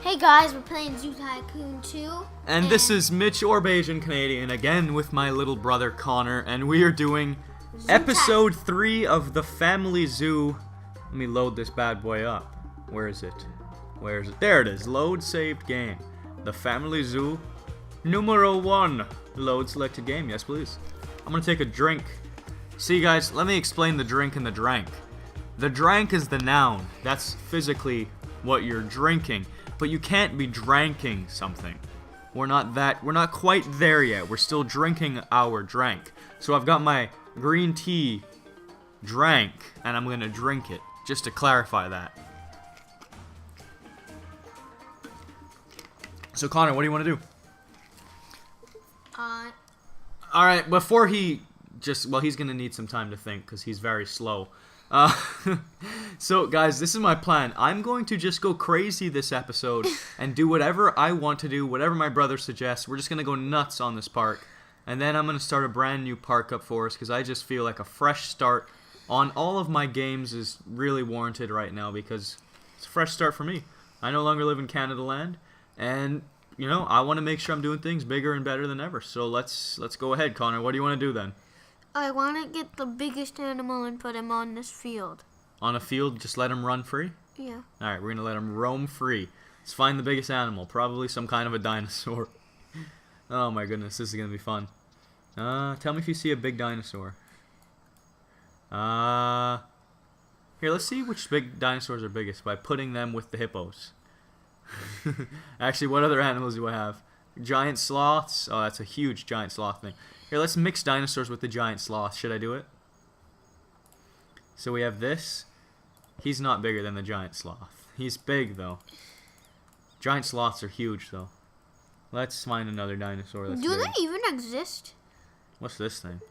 Hey guys, we're playing Zoo Tycoon 2. And this is Mitch or Bajan Canadian again with my little brother Connor, and we are doing episode 3 of the Family Zoo. Let me load this bad boy up. Where is it? Where is it? There it is. Load saved game. The Family Zoo numero 1. Load selected game. Yes, please. I'm gonna take a drink. See, guys, let me explain the drink and the drank. The drank is the noun. That's physically what you're drinking. But you can't be dranking something. We're not quite there yet. We're still drinking our drank. So I've got my green tea drank, and I'm gonna drink it, just to clarify that. So Connor, what do you want to do? Alright, before he he's gonna need some time to think, because he's very slow. So guys, this is my plan. I'm going to just go crazy this episode and do whatever I want to do, whatever my brother suggests. We're just gonna go nuts on this park, and then I'm gonna start a brand new park up for us, because I just feel like a fresh start on all of my games is really warranted right now, because it's a fresh start for me. I no longer live in Canada land, and you know, I want to make sure I'm doing things bigger and better than ever. So let's go ahead, Connor. What do you want to do then? I want to get the biggest animal and put him on this field. On a field, just let him run free? Yeah. Alright, we're going to let him roam free. Let's find the biggest animal. Probably some kind of a dinosaur. Oh my goodness, this is going to be fun. Tell me if you see a big dinosaur. Here, let's see which big dinosaurs are biggest by putting them with the hippos. Actually, what other animals do I have? Giant sloths? Oh, that's a huge giant sloth thing. Here, let's mix dinosaurs with the giant sloth. Should I do it? So we have this. He's not bigger than the giant sloth. He's big, though. Giant sloths are huge, though. Let's find another dinosaur that's Do big. they even exist? What's this thing?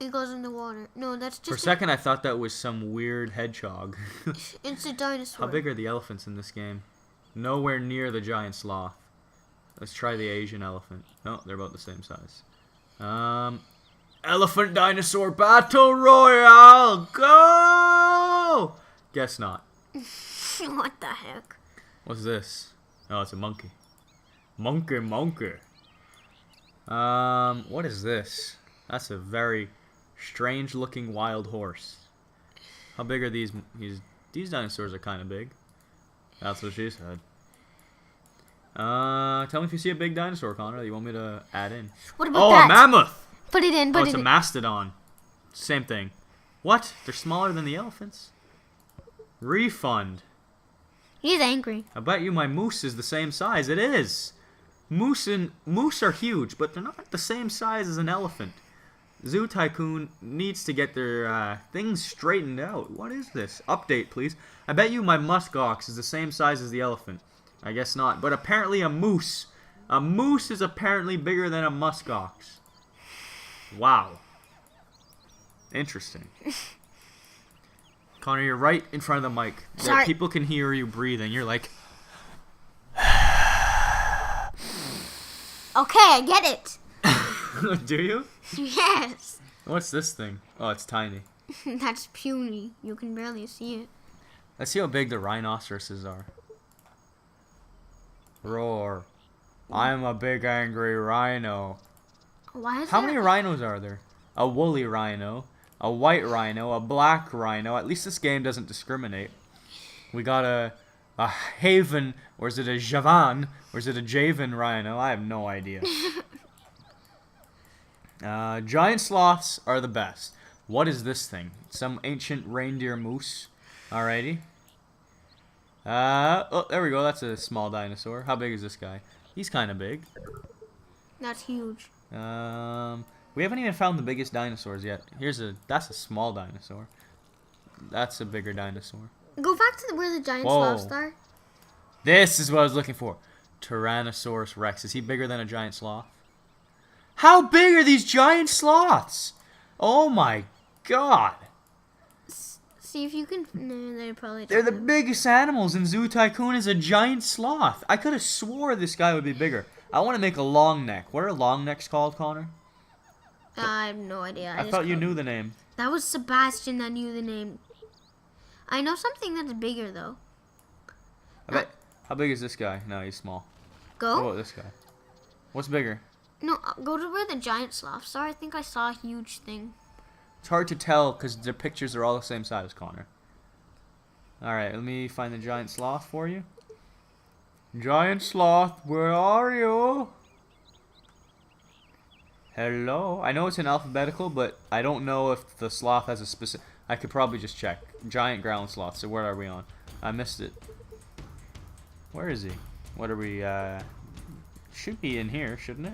It goes in the water. No, that's just... For a second, I thought that was some weird hedgehog. It's a dinosaur. How big are the elephants in this game? Nowhere near the giant sloth. Let's try the Asian elephant. No, they're about the same size. Elephant dinosaur battle royale, go! Guess not. What the heck? What's this? Oh, it's a monkey. Monkey. What is this? That's a very strange looking wild horse. How big are these? These dinosaurs are kind of big. That's what she said. Tell me if you see a big dinosaur, Connor, that you want me to add in. What about that? Oh, a mammoth! Put it in, it's a mastodon. Same thing. What? They're smaller than the elephants? Refund. He's angry. I bet you my moose is the same size. It is. Moose are huge, but they're not the same size as an elephant. Zoo Tycoon needs to get their things straightened out. What is this? Update, please. I bet you my muskox is the same size as the elephant. I guess not. But apparently a moose is apparently bigger than a muskox. Wow. Interesting. Connor, you're right in front of the mic. Sorry. People can hear you breathing. You're like... Okay, I get it. Do you? Yes. What's this thing? Oh, it's tiny. That's puny. You can barely see it. Let's see how big the rhinoceroses are. Roar. I'm a big angry rhino. Why is How that? many rhinos are there? A woolly rhino, a white rhino, a black rhino. At least this game doesn't discriminate. We got a Haven, or is it a Javan, or is it a Javan rhino? I have no idea. Giant sloths are the best. What is this thing? Some ancient reindeer moose. Alrighty. Oh, there we go. That's a small dinosaur. How big is this guy? He's kind of big. That's huge. We haven't even found the biggest dinosaurs yet. That's a small dinosaur. That's a bigger dinosaur. Go back to where the giant sloths are. This is what I was looking for. Tyrannosaurus Rex. Is he bigger than a giant sloth? How big are these giant sloths? Oh my god. See if you can... No, They're the biggest animals in Zoo Tycoon is a giant sloth. I could have swore this guy would be bigger. I want to make a long neck. What are long necks called, Connor? I have no idea. I thought you knew the name. That was Sebastian that knew the name. I know something that's bigger, though. I bet How big is this guy? No, he's small. Go? What about this guy? What's bigger? No, go to where the giant sloths are. I think I saw a huge thing. It's hard to tell because the pictures are all the same size, Connor. Alright, let me find the giant sloth for you. Giant sloth, where are you? Hello? I know it's in alphabetical, but I don't know if the sloth has a specific... I could probably just check. Giant ground sloth, so where are we on? I missed it. Where is he? What are we, should be in here, shouldn't it?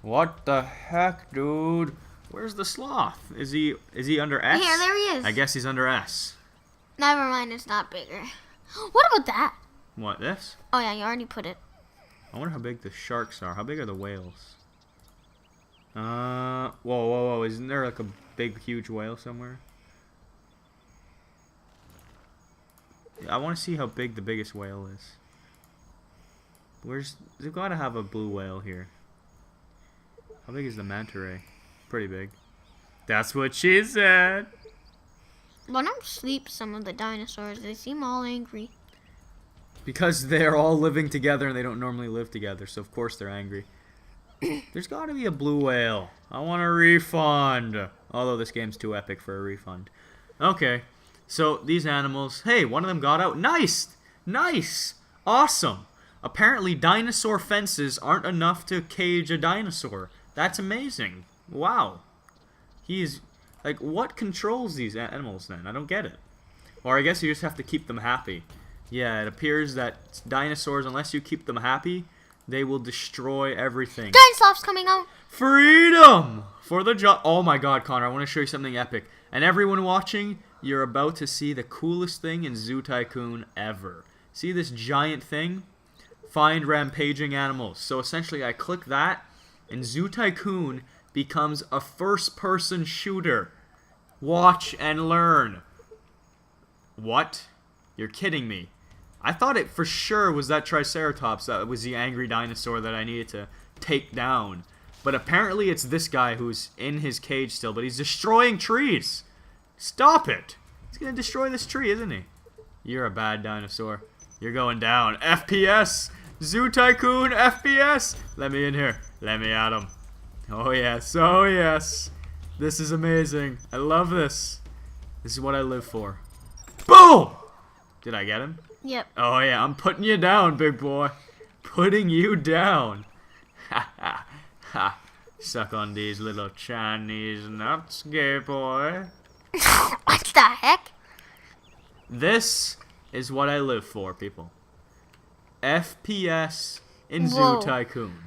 What the heck, dude? Where's the sloth? Is he under S? Here, there he is. I guess he's under S. Never mind, it's not bigger. What about that? What, this? Oh yeah, you already put it. I wonder how big the sharks are. How big are the whales? Whoa. Isn't there like a big, huge whale somewhere? I want to see how big the biggest whale is. They've got to have a blue whale here. How big is the manta ray? Pretty big. That's what she said. Why don't sleep some of the dinosaurs? They seem all angry. Because they're all living together and they don't normally live together, so of course they're angry. There's got to be a blue whale. I want a refund. Although this game's too epic for a refund. Okay, so these animals... Hey, one of them got out. Nice! Nice! Awesome! Apparently dinosaur fences aren't enough to cage a dinosaur. That's amazing. Wow. He's... Like, what controls these animals then? I don't get it. Or I guess you just have to keep them happy. Yeah, it appears that dinosaurs, unless you keep them happy, they will destroy everything. Giant sloth's coming out. Freedom! For the oh my god, Connor, I want to show you something epic. And everyone watching, you're about to see the coolest thing in Zoo Tycoon ever. See this giant thing? Find rampaging animals. So essentially I click that, and Zoo Tycoon becomes a first-person shooter. Watch and learn. What? You're kidding me. I thought it for sure was that Triceratops that was the angry dinosaur that I needed to take down. But apparently it's this guy who's in his cage still, but he's destroying trees. Stop it. He's going to destroy this tree, isn't he? You're a bad dinosaur. You're going down. FPS! Zoo Tycoon FPS! Let me in here. Let me at him. Oh yes, oh yes. This is amazing. I love this. This is what I live for. Boom! Did I get him? Yep. Oh yeah, I'm putting you down, big boy. Putting you down. Ha ha ha. Suck on these little Chinese nuts, gay boy. What the heck? This is what I live for, people. FPS in Whoa. Zoo Tycoon.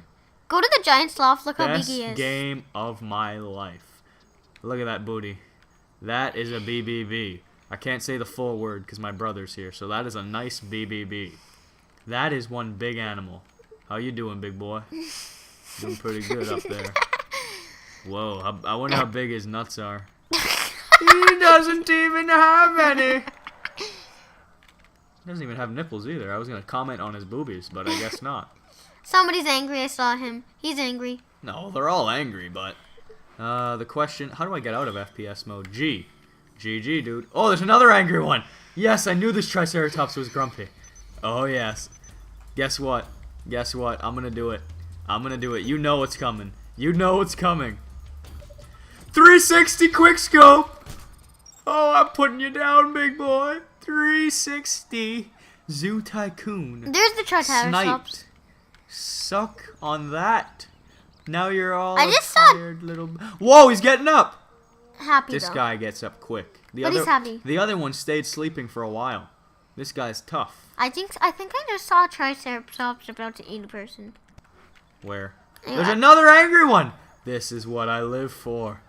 Go to the giant sloth. Look how big Best he is. game of my life. Look at that booty. That is a BBB. I can't say the full word because my brother's here, so that is a nice BBB. That is one big animal. How you doing, big boy? Doing pretty good up there. Whoa, I wonder how big his nuts are. He doesn't even have any. He doesn't even have nipples either. I was going to comment on his boobies, but I guess not. Somebody's angry. I saw him. He's angry. No, they're all angry, but... the question... How do I get out of FPS mode? G. GG, dude. Oh, there's another angry one. Yes, I knew this Triceratops was grumpy. Oh, yes. Guess what? Guess what? I'm going to do it. I'm going to do it. You know what's coming. You know what's coming. 360 quickscope. Oh, I'm putting you down, big boy. 360 Zoo Tycoon. There's the Triceratops. Sniped. Suck on that. Now you're all I just saw- tired little... Whoa, he's getting up. Happy This though. guy gets up quick. But he's happy. The other one stayed sleeping for a while. This guy's tough. I think I just saw a Triceratops about to eat a person. Where? Yeah. There's another angry one. This is what I live for.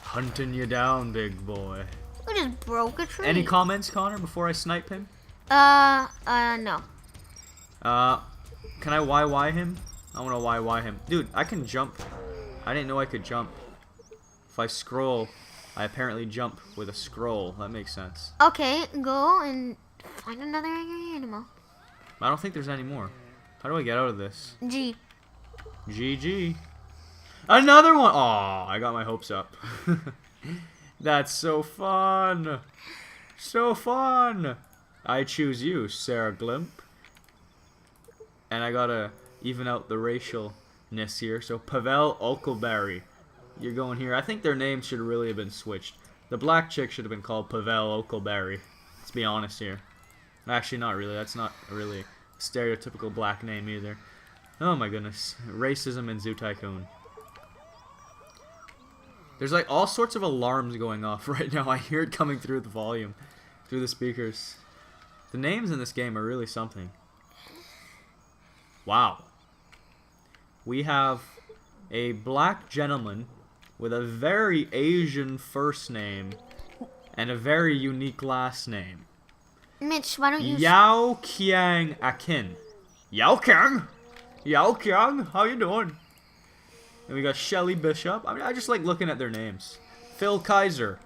Hunting you down, big boy. We just broke a tree. Any comments, Connor, before I snipe him? No. Can I YY him? I want to YY him. Dude, I can jump. I didn't know I could jump. If I scroll, I apparently jump with a scroll. That makes sense. Okay, go and find another angry animal. I don't think there's any more. How do I get out of this? G. GG. Another one! Aw, I got my hopes up. That's so fun. So fun. I choose you, Sarah Glimp. And I gotta even out the racialness here. So Pavel Okelberry, you're going here. I think their names should really have been switched. The black chick should have been called Pavel Okelberry. Let's be honest here. Actually, not really. That's not really a stereotypical black name either. Oh my goodness. Racism in Zoo Tycoon. There's like all sorts of alarms going off right now. I hear it coming through the volume, through the speakers. The names in this game are really something. Wow. We have a black gentleman with a very Asian first name and a very unique last name. Mitch, why don't you... Yao Kiang Akin. Yao Kiang? Yao Kiang? How you doing? And we got Shelly Bishop. I mean, I just like looking at their names. Phil Kaiser.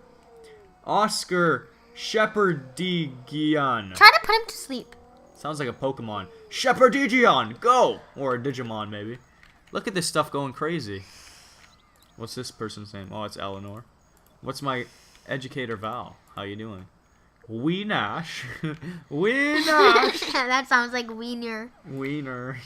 Oscar Shepherdigian. Try to put him to sleep. Sounds like a Pokemon. Shepherdigion, go! Or a Digimon, maybe. Look at this stuff going crazy. What's this person's name? Oh, it's Eleanor. What's my educator Val? How you doing? Wee Nash. Wee Nash. That sounds like Wiener. Wiener.